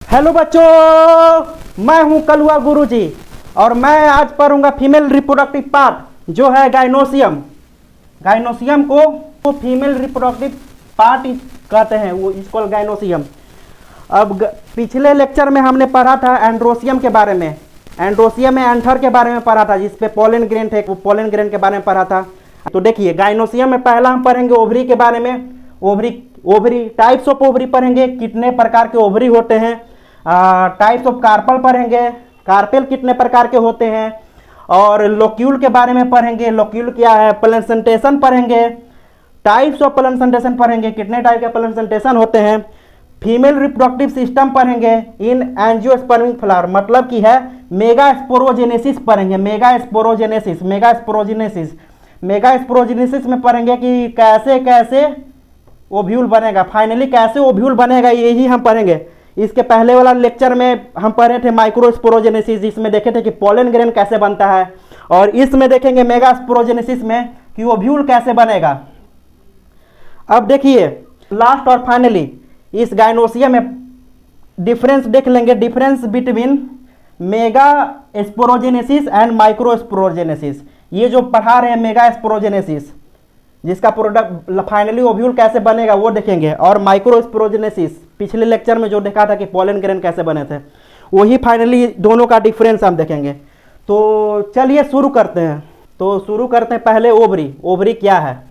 Hello बच्चों, मैं हूं कलुआ गुरुजी और मैं आज पढ़ूंगा फीमेल रिप्रोडक्टिव पार्ट जो है गाइनोसियम। गाइनोसियम को फीमेल रिप्रोडक्टिव पार्ट कहते हैं, वो इसको गाइनोसियम। अब पिछले लेक्चर में हमने पढ़ा था एंड्रोसियम के बारे में। एंड्रोसियम में एंथर के बारे में पढ़ा था, जिसपे पोलन ग्रेन थे, वो पोलन ग्रेन के बारे में पढ़ा था। तो देखिए गाइनोसियम में पहला हम पढ़ेंगे ओवरी के बारे में। ओवरी टाइप्स ऑफ ओवरी पढ़ेंगे, कितने प्रकार के ओवरी होते हैं। टाइप्स ऑफ कार्पल पढ़ेंगे, कार्पेल कितने प्रकार के होते हैं। और लोक्यूल के बारे में पढ़ेंगे, लोक्यूल क्या है। प्लेसेंटेशन पढ़ेंगे, टाइप्स ऑफ प्लेसेंटेशन पढ़ेंगे, कितने टाइप के प्लेसेंटेशन होते हैं। फीमेल रिप्रोडक्टिव सिस्टम पढ़ेंगे इन एंजियोस्पर्मिक फ्लावर, मतलब कि है मेगा स्पोरोजेनेसिस पढ़ेंगे। मेगा स्पोरोजेनेसिस में पढ़ेंगे कि कैसे कैसे ओव्यूल बनेगा, फाइनली कैसे ओव्यूल बनेगा, यही हम पढ़ेंगे। इसके पहले वाला लेक्चर में हम पढ़े थे माइक्रोस्पोरोजेनेसिस, जिसमें देखे थे कि पोलन ग्रेन कैसे बनता है। और इसमें देखेंगे मेगा स्पोरोजेनेसिस में कि ओव्यूल कैसे बनेगा। अब देखिए लास्ट और फाइनली इस गाइनोसियम में डिफरेंस देख लेंगे, difference between mega sporogenesis and microsporogenesis. ये जो पढ़ा रहे हैं मेगा स्पोरोजेनेसिस, जिसका प्रोडक्ट फाइनली ओव्यूल कैसे बनेगा वो देखेंगे। और माइक्रोस्पोरोजेनेसिस पिछले लेक्चर में जो देखा था कि पोलन ग्रेन कैसे बने थे, वही फाइनली दोनों का डिफरेंस हम देखेंगे। तो चलिए शुरू करते हैं। तो शुरू करते हैं पहले ओवरी। ओवरी क्या है?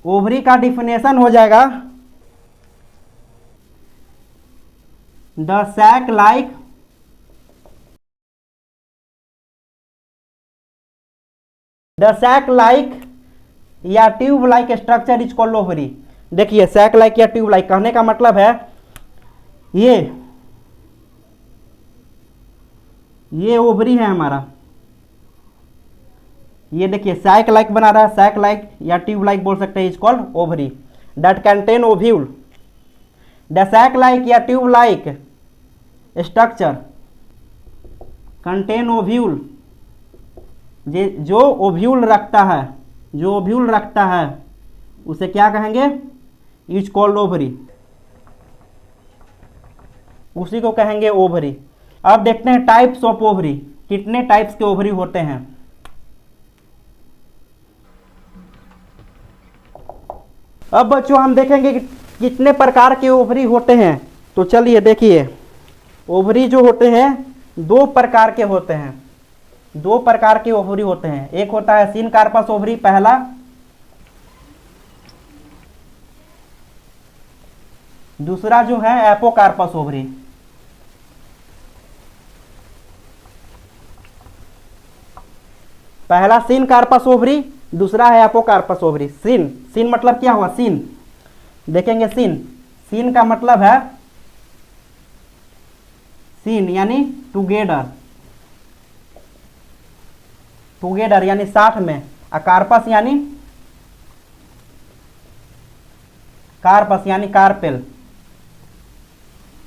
ओवरी का डिफिनेशन हो जाएगा द सैक लाइक या tube like structure is called ovary. देखिए सैक लाइक या ट्यूब लाइक कहने का मतलब है ये ओवरी है हमारा। ये देखिए सैक लाइक बना रहा है, सैक लाइक या ट्यूब लाइक बोल सकते हैं, is called ovary that contain ovule. The sac like या tube like structure contain ovule, जो ओव्यूल रखता है उसे क्या कहेंगे? इज कॉल्ड ओवरी, उसी को कहेंगे ओवरी। अब देखते हैं टाइप्स ऑफ ओवरी, कितने टाइप्स के ओवरी होते हैं। अब बच्चों हम देखेंगे कि कितने प्रकार के ओवरी होते हैं। तो चलिए देखिए, ओवरी जो होते हैं दो प्रकार के होते हैं। दो प्रकार के ओवरी होते हैं, एक होता है सिनकार्पस ओवरी पहला, दूसरा जो है एपोकार्पस ओवरी। पहला सिनकार्पस ओवरी, दूसरा है एपोकार्पस ओवरी। सिन मतलब क्या हुआ? सिन देखेंगे। सिन का मतलब है सिन यानी टुगेदर यानी साथ में। कार्पस यानी कार्पेल,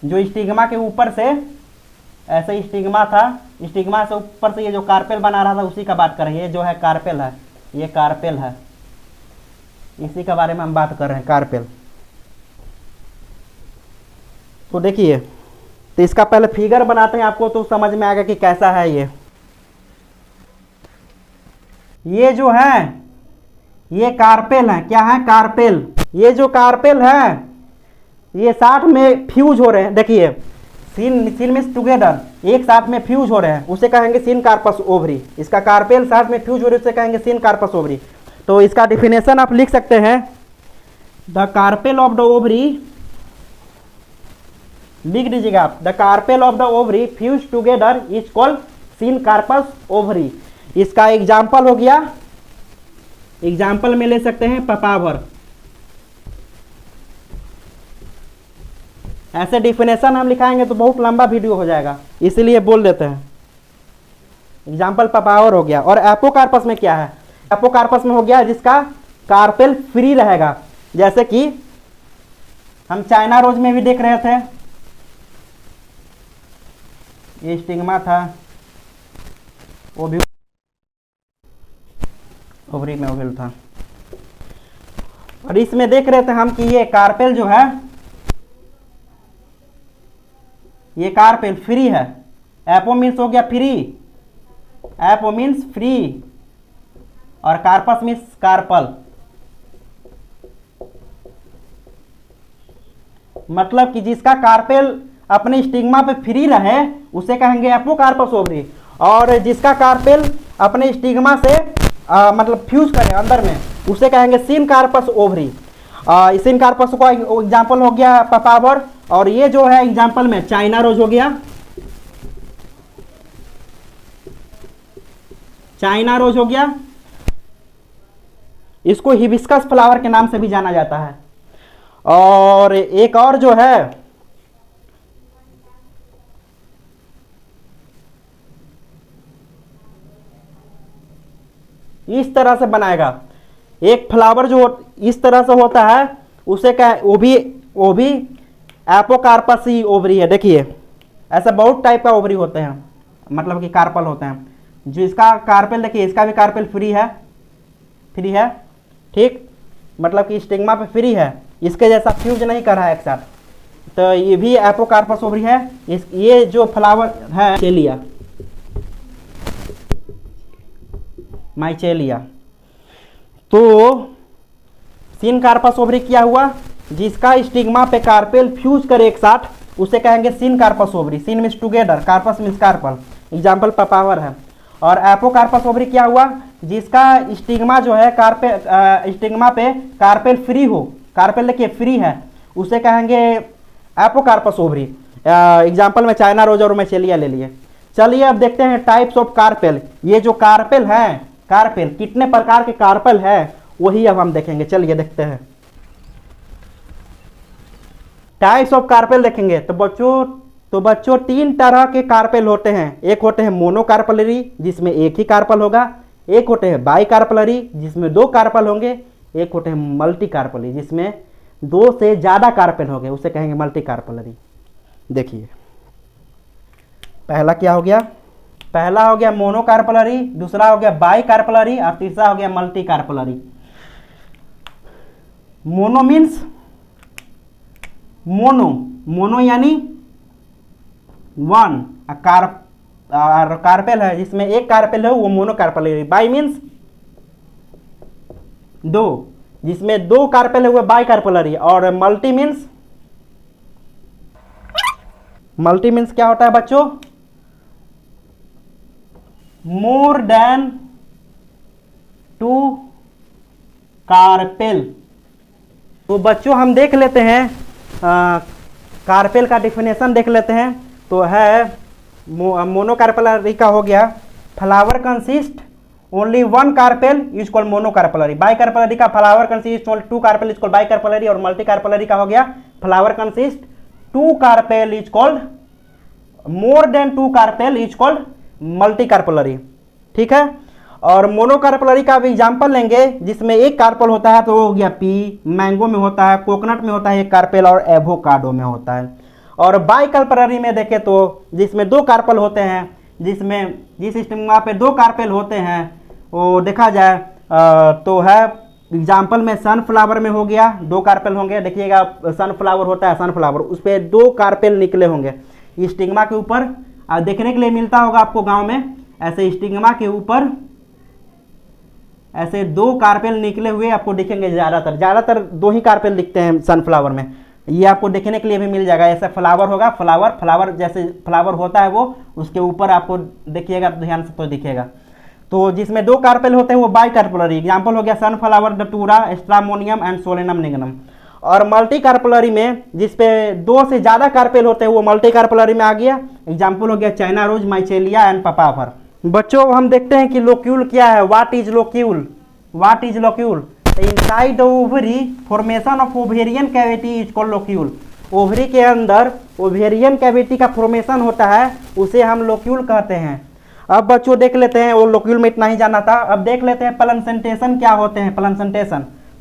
जो स्टिग्मा के ऊपर से ऐसे स्टिग्मा था, स्टिग्मा से ऊपर से ये जो कार्पेल बना रहा था उसी का बात कर रहे हैं। ये जो है कार्पेल है, ये कार्पेल है, इसी के बारे में हम बात कर रहे हैं, कार्पेल। तो देखिए, तो इसका पहले फिगर बनाते हैं, आपको तो समझ में आएगा कि कैसा है ये जो है ये कार्पेल है। क्या है? कार्पेल। ये जो कार्पेल है ये साथ में फ्यूज हो रहे हैं। देखिए सिन मींस टुगेदर, एक साथ में फ्यूज हो रहे हैं, उसे कहेंगे सिनकार्पस ओवरी। इसका कार्पेल साथ में फ्यूज हो रही है, उसे कहेंगे सिनकार्पस ओवरी। तो इसका डिफिनेशन आप लिख सकते हैं, the carpel of the ovary, लिख दीजिएगा आप, the carpel of the ovary fuse together is called syncarpous ovary. इसका एग्जाम्पल हो गया, एग्जाम्पल में ले सकते हैं पपावर। ऐसे डिफिनेशन हम लिखाएंगे तो बहुत लंबा वीडियो हो जाएगा, इसीलिए बोल देते हैं। एग्जाम्पल पपावर हो गया। और एपोकार्पस में क्या है? एपोकार्पस में हो गया जिसका कार्पेल फ्री रहेगा, जैसे कि हम चाइना रोज में भी देख रहे थे, ये स्टिग्मा था, वो भी ओवरी में था। और इसमें देख रहे थे हम कि ये कार्पेल जो है ये कार्पेल फ्री है, एपो मीन्स हो गया फ्री, एपो मीन्स फ्री, और कार्पस मीन्स कार्पल, मतलब कि जिसका कार्पेल अपने स्टिग्मा पे फ्री रहे उसे कहेंगे एपोकार्पस ओवरी, और जिसका कार्पेल अपने स्टिग्मा से मतलब फ्यूज करे अंदर में उसे कहेंगे सिनकार्पस ओवरी। सिनकार्पस का एग्जाम्पल हो गया पपावर, और ये जो है एग्जाम्पल में चाइना रोज हो गया, चाइना रोज हो गया, इसको हिबिस्कस फ्लावर के नाम से भी जाना जाता है। और एक और जो है इस तरह से बनाएगा, एक फ्लावर जो इस तरह से होता है उसे क्या, वो भी एपोकार्पसी ओवरी है। देखिए ऐसा बहुत टाइप का ओवरी होते हैं, मतलब कि कार्पल होते हैं। जिसका कार्पेल देखिए, इसका भी कार्पेल फ्री है, फ्री है, ठीक, मतलब कि स्टिग्मा पे फ्री है, इसके जैसा फ्यूज नहीं कर रहा है एक साथ, तो ये भी एपोकार्पस ओवरी है। ये जो फ्लावर है चेलिया, माइचेलिया, तो सिनकार्पस ओवरी क्या हुआ, जिसका स्टिग्मा पे कार्पेल फ्यूज करे एक साथ उसे कहेंगे syncarpous ovary. Syn means together, carpous means carpel, example Papaver है। और एपोकार्पस ओवरी क्या हुआ, जिसका स्टिग्मा जो है कार्पेल स्टिग्मा पे कार्पेल फ्री हो, कार्पेल देखिए फ्री है, उसे कहेंगे एपोकार्पस ओवरी। एग्जाम्पल में चाइना रोज और मैचेलिया ले लिए। चलिए अब देखते हैं टाइप्स ऑफ कार्पेल। ये जो कार्पेल है, कार्पेल कितने प्रकार के कार्पेल है वही अब हम देखेंगे। चलिए देखते हैं टाइप्स ऑफ कार्पेल देखेंगे। तो बच्चों तीन तरह के कार्पेल होते हैं। एक होते हैं मोनोकार्पलरी जिसमें एक ही कार्पल होगा, एक होते हैं बाइकार्पलरी जिसमें दो कार्पल होंगे, एक होते हैं मल्टी कार्पलरी जिसमें दो से ज्यादा कार्पेल होंगे, उसे कहेंगे मल्टी कार्पलरी। देखिए पहला क्या हो गया, पहला हो गया मोनोकार्पलरी, दूसरा हो गया बाइकार्पलरी और तीसरा हो गया multi carpellary. Mono means mono यानी वन, कार्पेल है जिसमें एक कार्पेल है वो मोनोकार्पलरी। बाई मीन्स दो, जिसमें दो कार्पेल है वो बाइकार्पलरी। और मल्टी मीन्स क्या होता है बच्चों, मोर देन टू कार्पेल। तो बच्चों हम देख लेते हैं कार्पेल का डिफिनेशन देख लेते हैं। तो है मोनोकार्पलरी का हो गया, flower consist only one carpel is called monocarpellary. Bicarpellary का flower consist only two carpel is called bicarpellary. और मल्टी कार्पलरी का हो गया flower consist two carpel is called, more than two carpel is called multicarpellary, ठीक है। और monocarpellary का भी एग्जाम्पल लेंगे जिसमें एक कार्पल होता है तो वो हो गया पी, मैंगो में होता है, कोकोनट में होता है एक कार्पेल और एवोकाडो में होता है। और बाइकार्पलरी में देखें तो जिसमें दो कार्पल होते हैं, जिसमें जिस स्टिग्मा पे दो कार्पेल होते हैं वो देखा जाए तो है एग्जाम्पल में सनफ्लावर में हो गया दो कार्पेल होंगे। देखिएगा सनफ्लावर होता है, सनफ्लावर उस पर दो कार्पेल निकले होंगे स्टिग्मा के ऊपर, देखने के लिए मिलता होगा आपको गांव में। ऐसे स्टिग्मा के ऊपर ऐसे दो कार्पेल निकले हुए आपको दिखेंगे, ज़्यादातर दो ही कार्पेल दिखते हैं सनफ्लावर में। ये आपको देखने के लिए भी मिल जाएगा। ऐसा फ्लावर होगा, फ्लावर जैसे फ्लावर होता है वो, उसके ऊपर आपको देखिएगा ध्यान से तो दिखेगा। तो जिसमें दो कार्पेल होते हैं वो बाइकार्पलरी। एग्जाम्पल हो गया sunflower, Datura, stramonium and Solanum nigrum. और मल्टी कार्पलरी में जिसपे दो से ज़्यादा कार्पेल होते हैं वो मल्टी कार्पलरी में आ गया। एग्जाम्पल हो गया चाइना रोज, माइचेलिया एंड पपावर। बच्चों हम देखते हैं कि लोक्यूल क्या है। What is locule, what is locule. Inside ovary formation of ovarian cavity is called locule. Ovary के अंदर ओवेरियन कैविटी का फॉर्मेशन होता है उसे हम लोक्यूल कहते हैं। अब बच्चों देख लेते हैं, वो लोक्यूल में इतना ही जाना था। अब देख लेते हैं प्लसेंटेशन क्या होते हैं।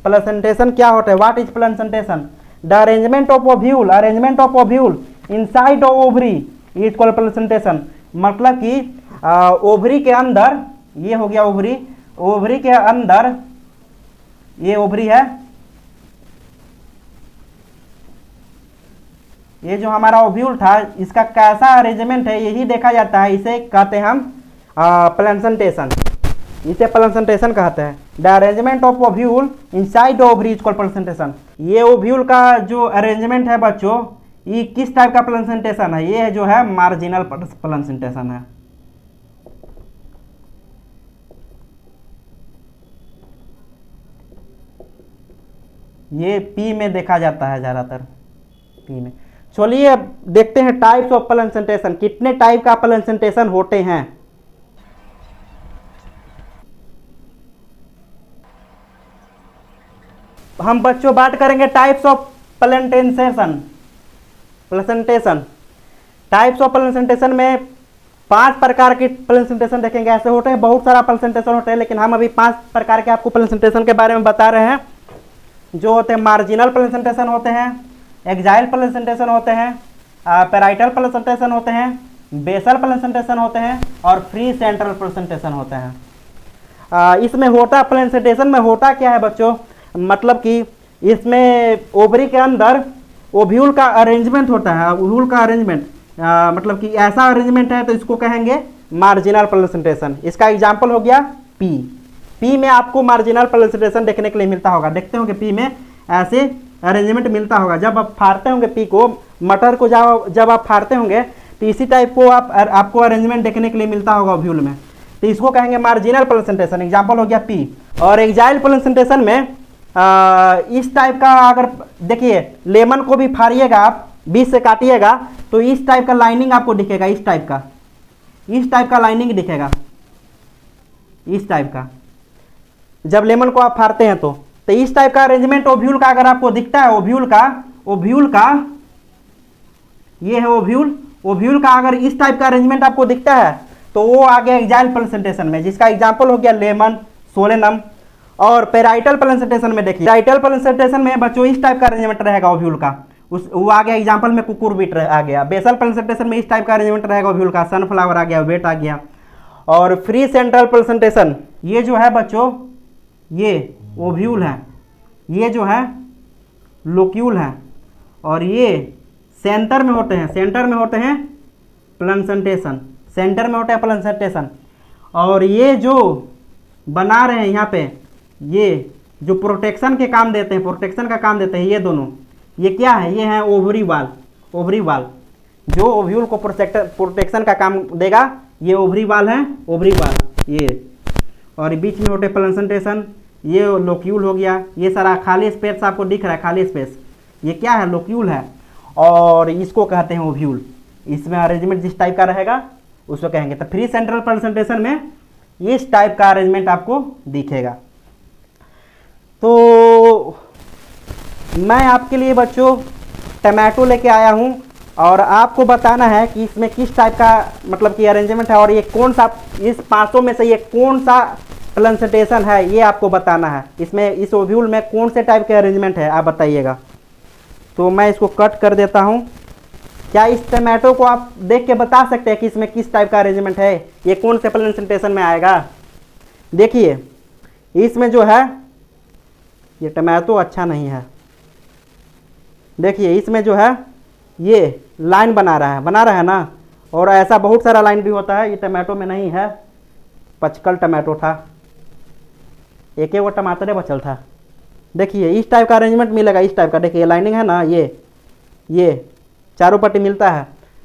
प्लसेंटेशन क्या होता है, what is placentation. The arrangement of ovule, arrangement of ovule inside ovary is called placentation. मतलब कि ओवरी के अंदर, ये हो गया ओवरी, ओवरी के अंदर ये ओवरी है, ये जो हमारा ओव्यूल था इसका कैसा अरेंजमेंट है यही देखा जाता है, इसे कहते हैं हम प्लेसेंटेशन, इसे प्लेसेंटेशन कहते हैं। The arrangement of ovule inside ovary is called placentation. ये ओव्यूल का जो अरेंजमेंट है बच्चों, ये किस टाइप का प्लेसेंटेशन है, ये जो है मार्जिनल प्लेसेंटेशन है। ये पी में देखा जाता है ज़्यादातर, पी में। चलिए अब देखते हैं टाइप्स ऑफ प्लेसेंटेशन, कितने टाइप का प्लेसेंटेशन होते हैं। हम बच्चों बात करेंगे types of placentation. Types of placentation में 5 प्रकार के प्लेसेंटेशन देखेंगे। ऐसे होते हैं बहुत सारा प्लेसेंटेशन होते हैं, लेकिन हम अभी 5 प्रकार के आपको प्लेसेंटेशन के बारे में बता रहे हैं, जो होते हैं मार्जिनल प्लेसेंटेशन होते हैं, एक्साइल प्लेसेंटेशन होते हैं, पैराइटल प्लेसेंटेशन होते हैं, बेसल प्लेसेंटेशन होते हैं और फ्री सेंट्रल प्लेसेंटेशन होते हैं। इसमें होता प्लेसेंटेशन में होता क्या है बच्चों, मतलब कि इसमें ओवरी के अंदर ओव्यूल का अरेंजमेंट होता है। ओव्यूल का अरेंजमेंट मतलब कि ऐसा अरेंजमेंट है तो इसको कहेंगे मार्जिनल प्लेसेंटेशन। इसका एग्जाम्पल हो गया पी में आपको मार्जिनल प्लेसेंटेशन देखने के लिए मिलता होगा। देखते होंगे पी में ऐसे अरेंजमेंट मिलता होगा। जब आप फाड़ते होंगे पी को, मटर को जब आप फाड़ते होंगे तो इसी टाइप को आपको अरेंजमेंट देखने के लिए मिलता होगा ओव्यूल में, तो इसको कहेंगे मार्जिनल प्लेसेंटेशन। एग्जाम्पल हो गया पी। और एक्साइल प्लेसेंटेशन में इस टाइप का, अगर देखिए लेमन को भी फाड़िएगा आप, बीच से काटिएगा तो इस टाइप का लाइनिंग आपको दिखेगा, इस टाइप का लाइनिंग दिखेगा, इस टाइप का। जब लेमन को आप फाड़ते हैं तो इस टाइप का अरेंजमेंट ओव्यूल का अगर आपको दिखता है, ओव्यूल का ये है ओव्यूल का अगर इस टाइप का अरेंजमेंट आपको दिखता है तो वो आ गया एक्साइल प्लेसेंटेशन में, जिसका एग्जाम्पल हो गया लेमन, सोलेनम। और पैराइटल प्लेसेंटेशन में देखिए, पैराइटल प्लेसेंटेशन में बच्चों इस टाइप का अरेंजमेंट रहेगा ओव्यूल का, वो आ गया एग्जाम्पल में कुकुरबिट आ गया। बेसल प्लेसेंटेशन में इस टाइप का अरेंजमेंट रहेगा ओव्यूल का, सनफ्लावर आ गया, वेट आ गया। और फ्री सेंट्रल प्लेसेंटेशन, ये जो है बच्चों ये ओव्यूल है, ये जो है लोक्यूल है, और ये सेंटर में होते हैं प्लेसेंटेशन। और ये जो बना रहे हैं यहाँ पे, ये जो प्रोटेक्शन का काम देते हैं ये दोनों, ये क्या है, ये है ओवरी वाल जो ओव्यूल को प्रोटेक्शन का काम देगा, ये ओवरी वाल ये। और बीच में होते प्लेसेंटेशन, ये लोक्यूल हो गया। ये सारा खाली स्पेस आपको दिख रहा है, खाली स्पेस, ये क्या है, लोक्यूल है। और इसको कहते हैं ओव्यूल। इसमें अरेंजमेंट जिस टाइप का रहेगा उसको कहेंगे। तो फ्री सेंट्रल प्लेसेंटेशन में इस टाइप का अरेंजमेंट आपको दिखेगा। तो मैं आपके लिए बच्चों टमाटो लेके आया हूँ और आपको बताना है कि इसमें किस टाइप का मतलब कि अरेंजमेंट है, और ये कौन सा, इस 500 में से ये कौन सा प्लेसेंटेशन है ये आपको बताना है। इसमें इस ओव्यूल में कौन से टाइप के अरेंजमेंट है आप बताइएगा। तो मैं इसको कट कर देता हूँ। क्या इस टमाटो को आप देख के बता सकते हैं कि इसमें किस टाइप का अरेंजमेंट है, ये कौन से प्लेसेंटेशन में आएगा। देखिए इसमें जो है ये टमाटो अच्छा नहीं है। देखिए इसमें जो है ये लाइन बना रहा है ना, और ऐसा बहुत सारा लाइन भी होता है, ये टमाटो में नहीं है, पचकल टमाटो था, एक वो टमाटर बचल था। देखिए इस टाइप का अरेंजमेंट मिलेगा, इस टाइप का। देखिए लाइनिंग है ना, ये चारों पट्टी मिलता है।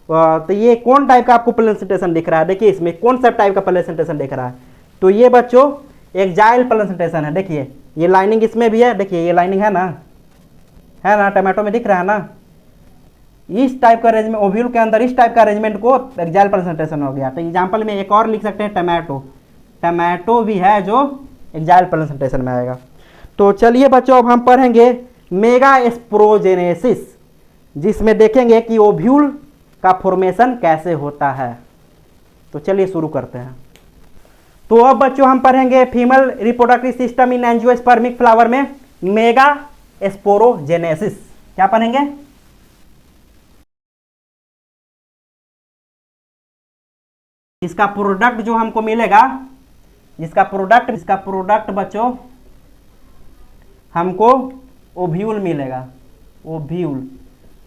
तो ये कौन टाइप का आपको प्लेसेंटेशन दिख रहा है, देखिए इसमें कौन सा टाइप का प्लेसेंटेशन दिख रहा है। तो ये बच्चों एक्साइल प्लेसेंटेशन है। देखिए ये लाइनिंग इसमें भी है, देखिए ये लाइनिंग है ना, टमाटो में दिख रहा है ना। इस टाइप का अरेंजमेंट ओव्यूल के अंदर इस टाइप का अरेंजमेंट को एक्साइल प्लेसेंटेशन हो गया। तो एग्जाम्पल में एक और लिख सकते हैं टमाटो भी है जो एक्साइल प्लेसेंटेशन में आएगा। तो चलिए बच्चों अब हम पढ़ेंगे मेगास्पोरोजेनेसिस, जिसमें देखेंगे कि ओव्यूल का फॉर्मेशन कैसे होता है। तो चलिए शुरू करते हैं। तो अब बच्चों हम पढ़ेंगे female reproductive system in angiospermic flower में मेगास्पोरोजेनेसिस। क्या पढ़ेंगे, इसका प्रोडक्ट जो हमको मिलेगा, इसका प्रोडक्ट बच्चों हमको ओव्यूल मिलेगा। ओव्यूल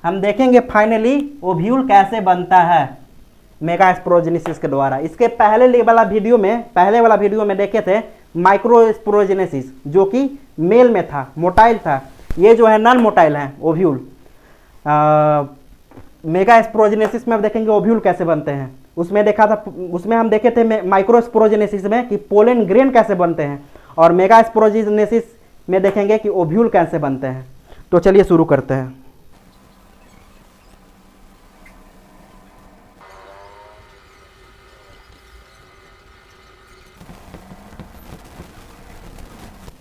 हम देखेंगे फाइनली ओव्यूल कैसे बनता है मेगा स्पोरोजेनेसिस के द्वारा। इसके पहले वाला वीडियो में देखे थे माइक्रो स्पोरोजेनेसिस, जो कि मेल में था, मोटाइल था। ये जो है नॉन मोटाइल है ओव्यूल। मेगा स्पोरोजेनेसिस में अब देखेंगे ओव्यूल कैसे बनते हैं। उसमें हम देखे थे माइक्रो स्पोरोजेनेसिस में कि पोलन ग्रेन कैसे बनते हैं, और मेगा स्पोरोजेनेसिस में देखेंगे कि ओव्यूल कैसे बनते हैं। तो चलिए शुरू करते हैं।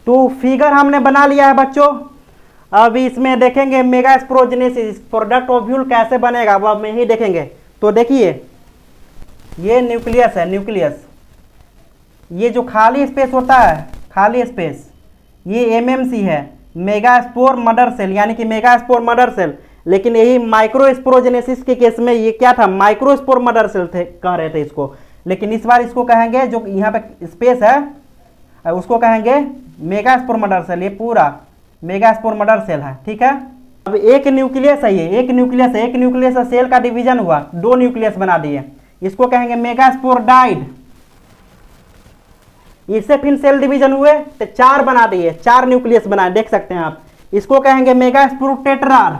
तो फिगर हमने बना लिया है बच्चों। अब इसमें देखेंगे मेगा स्पोरोजेनेसिस प्रोडक्ट ओव्यूल कैसे बनेगा, वो में ही देखेंगे। तो देखिए ये न्यूक्लियस है, न्यूक्लियस, ये जो खाली स्पेस होता है, खाली स्पेस, ये एमएमसी है, मेगा स्पोर मदर सेल, यानी कि मेगा स्पोर मदर सेल। लेकिन यही माइक्रो स्पोरोजेनेसिस के केस में ये क्या था, माइक्रो स्पोर मदर सेल थे, कह रहे थे इसको। लेकिन इस बार इसको कहेंगे, जो यहाँ पे स्पेस है उसको कहेंगे मेगा स्पोर मदर सेल। ये पूरा मेगा स्पोर मदर सेल है, ठीक है। अब एक न्यूक्लियस है, ये एक न्यूक्लियस है, एक न्यूक्लियस से सेल का डिवीजन हुआ, 2 न्यूक्लियस बना दिए, इसको कहेंगे मेगा स्पोर डाइड। इससे फिर सेल डिवीजन हुए तो 4 बना दिए, 4 न्यूक्लियस बनाए, देख सकते हैं आप। इसको कहेंगे mega spore tetrad,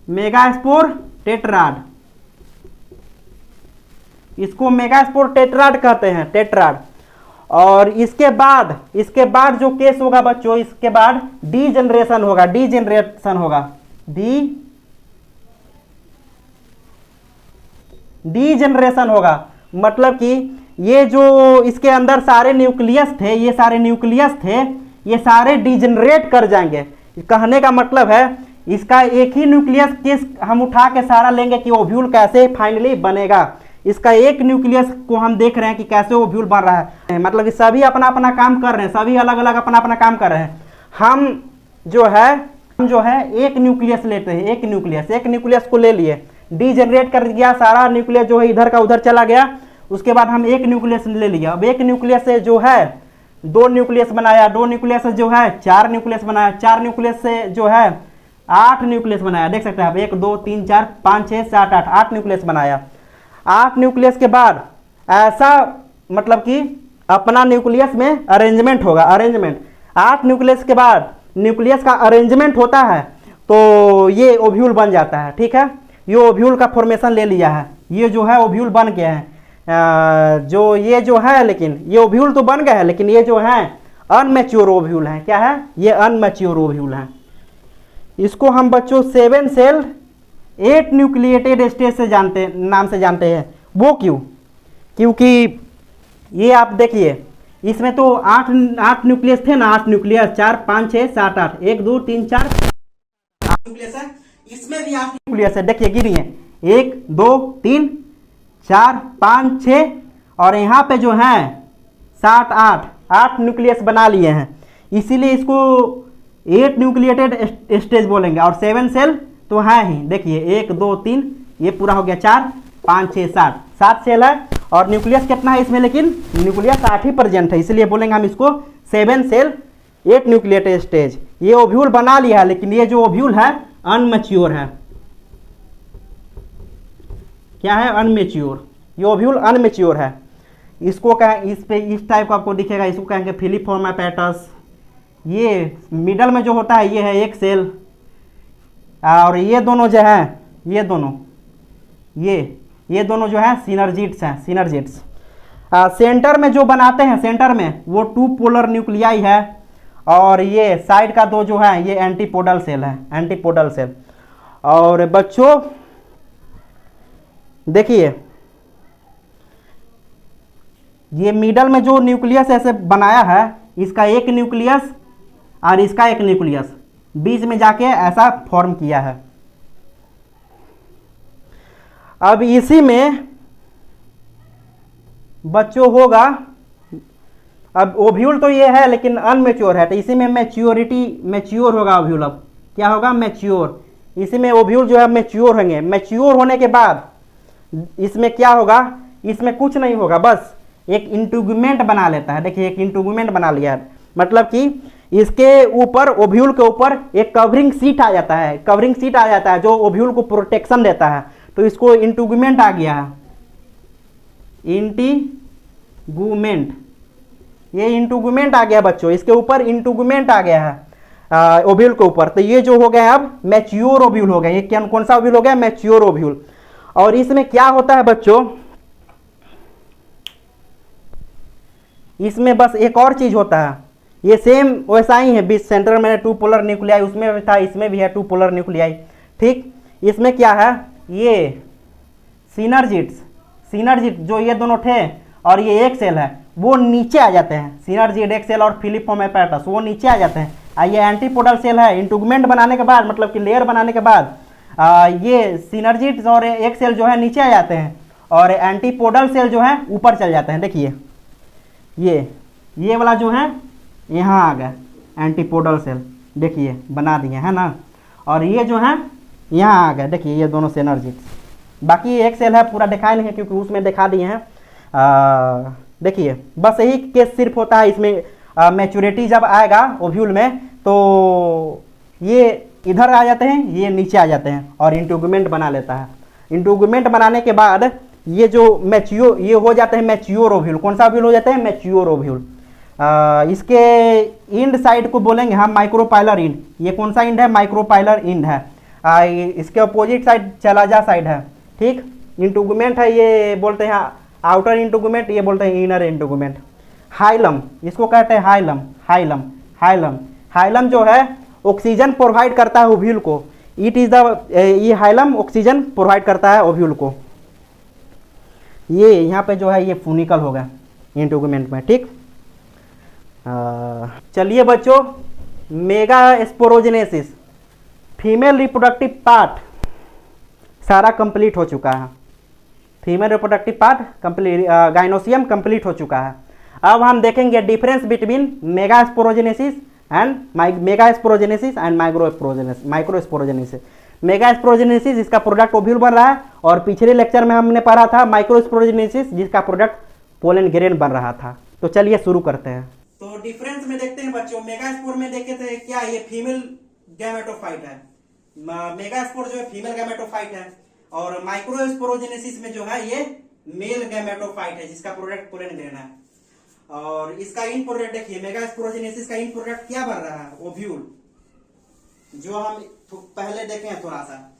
mega spore tetrad, इसको मेगा स्पोर टेट्राड कहते हैं, टेट्राड। और इसके बाद जो केस होगा बच्चों, इसके बाद डीजेनरेशन होगा, डीजेनरेशन होगा। मतलब कि ये जो इसके अंदर सारे न्यूक्लियस थे, ये सारे डीजेनरेट कर जाएंगे। कहने का मतलब है इसका एक ही न्यूक्लियस केस हम उठा के सारा लेंगे कि ओव्यूल कैसे फाइनली बनेगा। इसका एक न्यूक्लियस को हम देख रहे हैं कि कैसे ओव्यूल बन रहा है। मतलब कि सभी अपना अपना काम कर रहे हैं, सभी अलग अलग अपना अपना काम कर रहे हैं। हम जो है एक न्यूक्लियस लेते हैं, एक न्यूक्लियस को ले लिए, डीजेनरेट कर दिया, सारा न्यूक्लियस जो है इधर का उधर चला गया। उसके बाद हम एक न्यूक्लियस ले लिया। अब एक न्यूक्लियस से जो है 2 न्यूक्लियस बनाया, 2 न्यूक्लियस से जो है 4 न्यूक्लियस बनाया, 4 न्यूक्लियस से जो है 8 न्यूक्लियस बनाया। देख सकते हैं आप, 1 2 3 4 5 6 7 8 न्यूक्लियस बनाया। 8 न्यूक्लियस के बाद ऐसा मतलब कि अपना न्यूक्लियस में अरेंजमेंट होगा, 8 न्यूक्लियस के बाद न्यूक्लियस का अरेंजमेंट होता है, तो ये ओव्यूल बन जाता है, ठीक है। ये ओव्यूल का फॉर्मेशन ले लिया है, ये जो है ओव्यूल बन गया है। लेकिन ये ओव्यूल तो बन गया है, लेकिन ये जो है अनमैच्योर ओव्यूल है। क्या है ये? अनमैच्योर ओव्यूल है। इसको हम बच्चों 7 सेल 8 न्यूक्लिएटेड स्टेज से नाम से जानते हैं। वो क्यों? क्योंकि ये आप देखिए, इसमें तो 8 न्यूक्लियस थे ना, 8 न्यूक्लियस, 4 5 6 7 8, 1 2 3 4 8 न्यूक्लियस है। इसमें भी 8 न्यूक्लियस है, देखिए गिनिए, 1 2 3 4 5 6, और यहाँ पे जो है 7 8 न्यूक्लियस बना लिए हैं। इसीलिए इसको 8 न्यूक्लिएटेड स्टेज बोलेंगे। और 7 सेल तो है ही, देखिए 1 2 3, ये पूरा हो गया 4 5 6 7 सेल है। और न्यूक्लियस कितना है इसमें? लेकिन न्यूक्लियस 8 ही प्रेजेंट है, इसलिए बोलेंगे हम इसको 7 सेल 8 न्यूक्लिएटेड स्टेज। ये ओव्यूल बना लिया है, लेकिन ये जो ओव्यूल है अनमैच्योर है। क्या है? अनमैच्योर। ये ओव्यूल अनमैच्योर है। इसको कहें, इस टाइप का आपको दिखेगा, इसको कहेंगे फिलीफॉर्म एपेटस। ये मिडल में जो होता है ये है एक सेल, और ये दोनों जो है, ये दोनों जो है सिनर्जिट्स हैं, सिनर्जिट्स। सेंटर में जो बनाते हैं, सेंटर में वो 2 पोलर न्यूक्लियाई है, और ये साइड का 2 जो है ये एंटीपोडल सेल है, एंटीपोडल सेल। और बच्चों देखिए, ये मिडल में जो न्यूक्लियस ऐसे बनाया है, इसका एक न्यूक्लियस और इसका एक न्यूक्लियस बीच में जाके ऐसा फॉर्म किया है। अब इसी में बच्चों होगा, अब ओव्यूल तो ये है लेकिन अनमेच्योर है, तो इसी में मैच्योर होगा ओव्यूल। अब क्या होगा? मैच्योर। इसी में ओव्यूल जो है मैच्योर होंगे। मैच्योर होने के बाद इसमें क्या होगा? इसमें कुछ नहीं होगा, बस एक इंटुगमेंट बना लेता है। देखिए एक इंटुगमेंट बना लिया है, मतलब कि इसके ऊपर ओव्यूल के ऊपर एक कवरिंग सीट आ जाता है, कवरिंग सीट आ जाता है जो ओव्यूल को प्रोटेक्शन देता है। तो इसको इंटुगुमेंट आ गया है, इंटीगुमेंट, ये इंटुगुमेंट आ गया बच्चों, इसके ऊपर इंटुगुमेंट आ गया है ओव्यूल के ऊपर। तो ये जो हो गया अब मैच्योर ओव्यूल हो गया। ये कौन सा ओव्यूल हो गया? Mature ovule. और इसमें क्या होता है बच्चों, इसमें बस एक और चीज होता है, ये सेम वैसा ही है, बीच सेंटर में 2 पोलर न्यूक्लियाई, उसमें भी था, इसमें भी है 2 पोलर न्यूक्लियाई। ठीक, इसमें क्या है, ये सिनर्जिड्स, सिनर्जिड जो ये दोनों थे और ये एक सेल है वो नीचे आ जाते हैं, सिनर्जिड एक सेल और फिलिपफॉर्म एपैरेटस वो नीचे आ जाते हैं। ये एंटीपोडल सेल है, इंटुगमेंट बनाने के बाद मतलब कि लेयर बनाने के बाद ये सिनर्जिड्स और एक सेल जो है नीचे आ जाते हैं और एंटीपोडल सेल जो है ऊपर चल जाते हैं। देखिए ये वाला जो है यहाँ आ गया एंटीपोडल सेल, देखिए बना दिए है ना, और ये जो है यहाँ आ गया, देखिए ये दोनों सिनर्जिड्स। बाकी एक सेल है पूरा दिखाए नहीं है क्योंकि उसमें दिखा दिए हैं। देखिए बस यही केस सिर्फ होता है इसमें, मैच्योरिटी जब आएगा ओव्यूल में तो ये इधर आ जाते हैं, ये नीचे आ जाते हैं और इंटुगमेंट बना लेता है। इंटुगमेंट बनाने के बाद ये जो मैच्योर, ये हो जाते हैं मैच्योर ओव्यूल। कौन सा ओव्यूल हो जाते हैं? Mature ovule. इसके इंड साइड को बोलेंगे हम माइक्रोपाइलर इंड। ये कौन सा इंड है? माइक्रोपाइलर इंड है। इसके अपोजिट साइड चलाजा साइड है। ठीक, इंटुगमेंट है, ये बोलते हैं आउटर इंटुगमेंट, ये बोलते हैं इनर इंटुगमेंट। हाइलम, इसको कहते हैं हाइलम, हाइलम, हाइलम। हाइलम जो है ऑक्सीजन प्रोवाइड करता है ओव्यूल को। इट इज द, ये हाइलम ऑक्सीजन प्रोवाइड करता है ओव्यूल को। ये यहाँ पे जो है ये फूनिकल होगा इंटुगमेंट में। ठीक, चलिए बच्चों, mega sporogenesis, female reproductive part सारा कंप्लीट हो चुका है। Female reproductive part complete, gynoecium complete हो चुका है। अब हम देखेंगे difference between mega sporogenesis and megasporogenesis and microsporogenesis. Megasporogenesis इसका प्रोडक्ट ओव्यूल बन रहा है और पिछले लेक्चर में हमने पढ़ा था माइक्रोस्पोरोजेनेसिस जिसका प्रोडक्ट पोलन ग्रेन बन रहा था। तो चलिए शुरू करते हैं। तो डिफरेंस में देखते हैं बच्चों, मेगास्पोर में देखे थे क्या, ये फीमेल गैमेटोफाइट है, मेगास्पोर जो है फीमेल गैमेटोफाइट है, और माइक्रोस्पोरोजेनेसिस में जो है ये मेल गैमेटोफाइट है जिसका प्रोडक्ट पोलन ग्रेन है। और इसका इन प्रोडक्ट देखिए, मेगास्पोरोजेनेसिस का इन प्रोडक्ट क्या बन रहा है? ओव्यूल, जो हम पहले देखे हैं थोड़ा सा।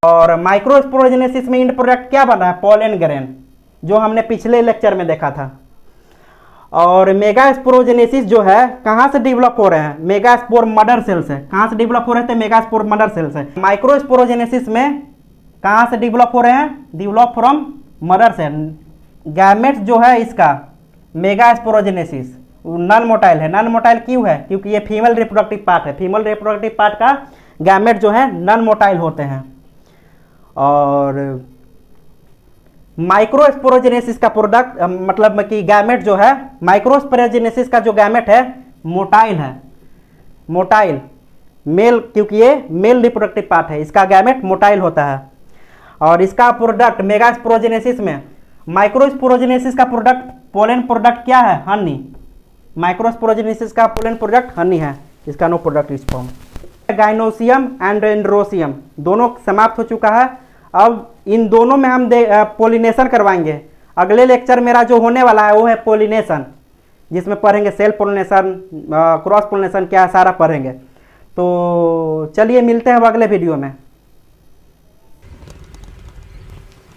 और माइक्रोस्पोरोजेनेसिस में इन प्रोडक्ट क्या बन रहा है? पोलन ग्रेन, जो हमने पिछले लेक्चर में देखा था। और मेगास्पोरोजेनेसिस जो है कहां से डेवलप हो रहे हैं? मेगास्पोर मदर सेल से। कहां से डेवलप हो रहे थे? मेगास्पोर मदर सेल से। माइक्रोस्पोरोजेनेसिस में कहां से डेवलप हो रहे हैं? Develop from mother cell. Gametes जो है इसका मेगास्पोरोजेनेसिस नॉन मोटाइल है। नॉन मोटाइल क्यों है? क्योंकि ये फीमेल रिप्रोडक्टिव पार्ट है। फीमेल रिप्रोडक्टिव पार्ट का गैमेट जो है नॉन मोटाइल होते हैं। और माइक्रोस्पोरोजेनेसिस का प्रोडक्ट मतलब कि गैमेट जो है, माइक्रोस्पोरोजेनेसिस का जो गैमेट है मोटाइल है, मोटाइल मेल, क्योंकि ये मेल रिप्रोडक्टिव पार्ट है, इसका गैमेट मोटाइल होता है। और इसका प्रोडक्ट मेगास्पोरोजेनेसिस में, माइक्रोस्पोरोजेनेसिस का प्रोडक्ट पोलन प्रोडक्ट क्या है? हनी। माइक्रोस्पोरोजेनेसिस का पोलन प्रोडक्ट हनी है, इसका no product is form. Gynoecium and androecium दोनों समाप्त हो चुका है। अब इन दोनों में हम पोलिनेशन करवाएंगे। अगले लेक्चर मेरा जो होने वाला है वो है पोलिनेशन, जिसमें पढ़ेंगे सेल पोलिनेशन, क्रॉस पोलिनेशन क्या सारा पढ़ेंगे। तो चलिए मिलते हैं अब अगले वीडियो में।